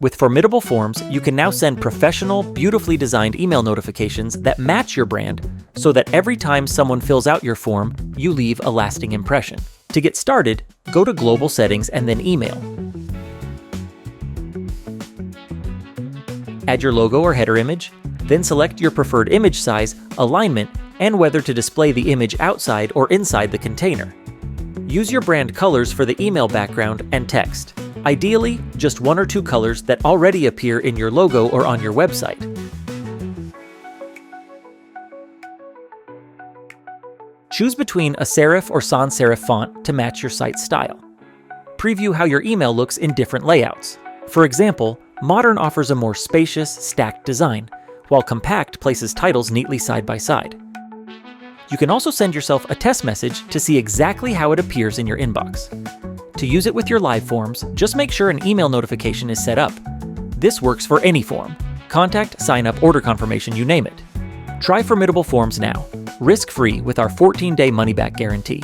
With Formidable Forms, you can now send professional, beautifully designed email notifications that match your brand so that every time someone fills out your form, you leave a lasting impression. To get started, go to Global Settings and then Email. Add your logo or header image, then select your preferred image size, alignment, and whether to display the image outside or inside the container. Use your brand colors for the email background and text. Ideally, just one or two colors that already appear in your logo or on your website. Choose between a serif or sans serif font to match your site's style. Preview how your email looks in different layouts. For example, Modern offers a more spacious, stacked design, while Compact places titles neatly side by side. You can also send yourself a test message to see exactly how it appears in your inbox. To use it with your live forms, just make sure an email notification is set up. This works for any form: contact, sign up, order confirmation, you name it. Try Formidable Forms now, risk-free with our 14-day money-back guarantee.